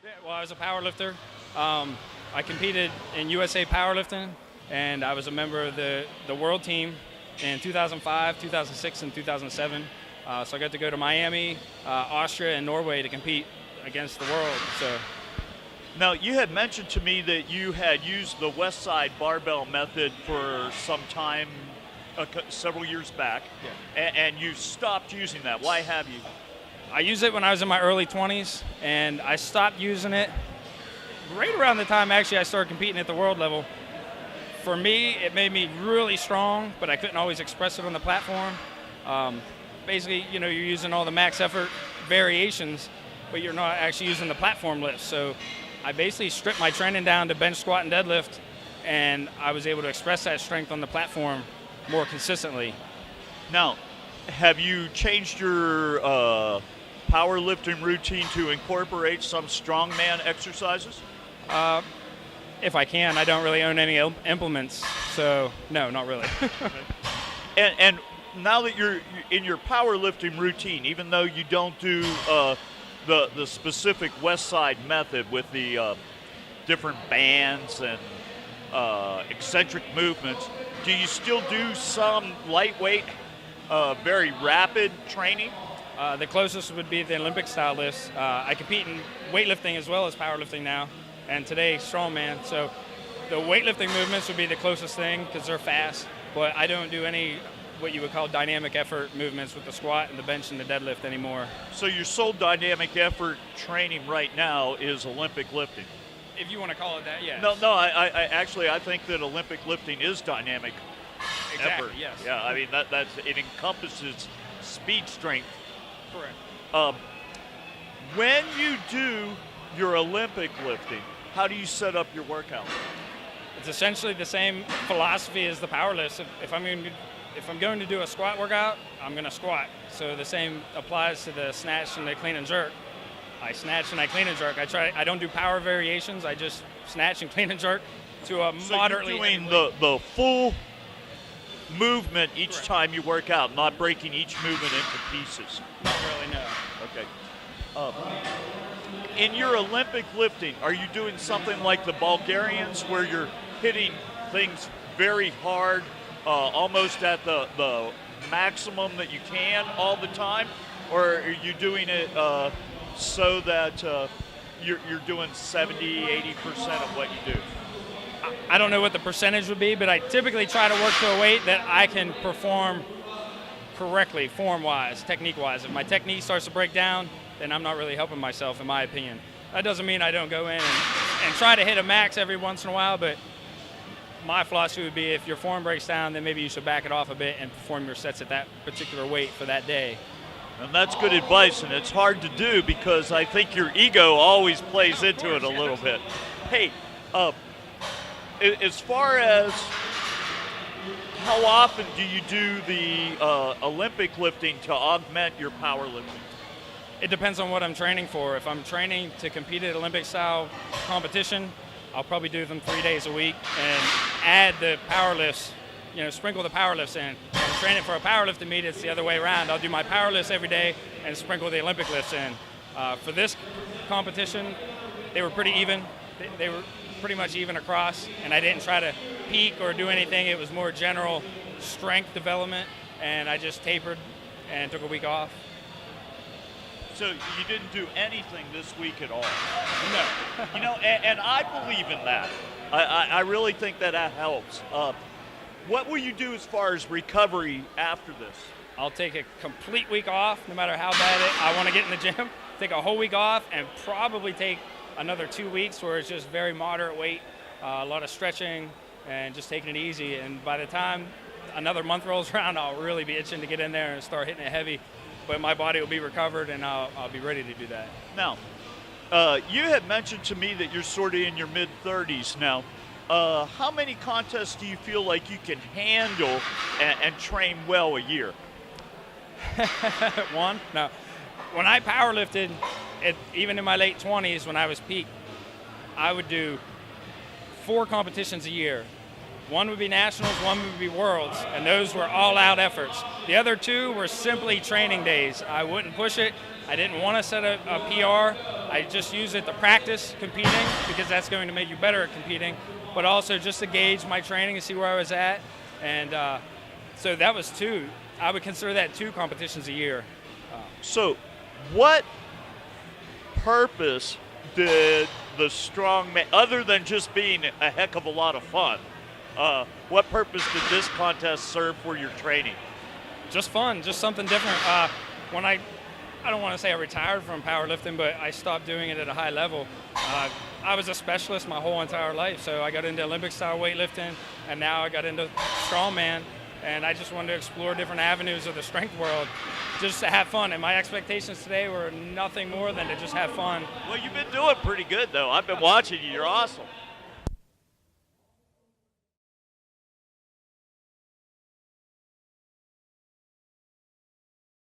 Yeah, well, I was a power lifter. I competed in USA powerlifting, and I was a member of the world team in 2005, 2006, and 2007. So I got to go to Miami, Austria, and Norway to compete against the world. So. Now, you had mentioned to me that you had used the West Side barbell method for some time, several years back, and you stopped using that. Why have you? I used it when I was in my early 20s, and I stopped using it right around the time actually I started competing at the world level. For me, it made me really strong, but I couldn't always express it on the platform. Basically, you're using all the max effort variations, but you're not actually using the platform lifts. So I basically stripped my training down to bench, squat, and deadlift, and I was able to express that strength on the platform more consistently. Now, have you changed your powerlifting routine to incorporate some strongman exercises? If I can. I don't really own any implements, so no, not really. And now that you're in your powerlifting routine, even though you don't do the specific West Side method with the different bands and eccentric movements, do you still do some lightweight, very rapid training? The closest would be the Olympic style lifts. I compete in weightlifting as well as powerlifting now, and today strongman. So the weightlifting movements would be the closest thing because they're fast, but I don't do any what you would call dynamic effort movements with the squat and the bench and the deadlift anymore. So your sole dynamic effort training right now is Olympic lifting? If you want to call it that, yes. No, I think that Olympic lifting is dynamic effort. Yes. Yeah, I mean, it encompasses speed strength. Correct. When you do your Olympic lifting, how do you set up your workout? It's essentially the same philosophy as the power lifts. If I'm going to do a squat workout, I'm going to squat. So the same applies to the snatch and the clean and jerk. I snatch and I clean and jerk. I don't do power variations. I just snatch and clean and jerk to a moderately. So you're doing the full movement each Correct. time you work out, not breaking each movement into pieces. Not really, no. Okay. In your Olympic lifting, are you doing something like the Bulgarians where you're hitting things very hard, almost at the maximum that you can all the time? Or are you doing it so that you're doing 70, 80% of what you do? I don't know what the percentage would be, but I typically try to work to a weight that I can perform correctly, form-wise, technique-wise. If my technique starts to break down, then I'm not really helping myself, in my opinion. That doesn't mean I don't go in and try to hit a max every once in a while, but my philosophy would be if your form breaks down, then maybe you should back it off a bit and perform your sets at that particular weight for that day. And that's good advice, and it's hard to do because I think your ego always plays into it a little bit. Hey, as far as how often do you do the Olympic lifting to augment your powerlifting? It depends on what I'm training for. If I'm training to compete at Olympic-style competition, I'll probably do them 3 days a week and add the power lifts, sprinkle the power lifts in. If I'm training for a powerlifting meet, it's the other way around. I'll do my power lifts every day and sprinkle the Olympic lifts in. For this competition, they were pretty even. They were pretty much even across, and I didn't try to peak or do anything. It was more general strength development, and I just tapered and took a week off. So you didn't do anything this week at all? No. And I believe in that. I really think that helps. What will you do as far as recovery after this? I'll take a complete week off, no matter how bad I want to get in the gym. Take a whole week off and probably take another 2 weeks where it's just very moderate weight, a lot of stretching, and just taking it easy. And by the time another month rolls around, I'll really be itching to get in there and start hitting it heavy. But my body will be recovered, and I'll be ready to do that. Now, you had mentioned to me that you're sort of in your mid-30s now. How many contests do you feel like you can handle and train well a year? One? No. When I powerlifted, even in my late 20s, when I was peak, I would do 4 competitions a year. One would be nationals, one would be worlds, and those were all-out efforts. The other 2 were simply training days. I wouldn't push it. I didn't want to set a PR. I just use it to practice competing because that's going to make you better at competing, but also just to gauge my training and see where I was at. And so that was 2. I would consider that 2 competitions a year. So what purpose did the strongman, other than just being a heck of a lot of fun, what purpose did this contest serve for your training? Just fun, just something different. When I don't want to say I retired from powerlifting, but I stopped doing it at a high level. I was a specialist my whole entire life, so I got into Olympic-style weightlifting, and now I got into strongman, and I just wanted to explore different avenues of the strength world, just to have fun. And my expectations today were nothing more than to just have fun. Well, you've been doing pretty good, though. I've been watching you. You're awesome.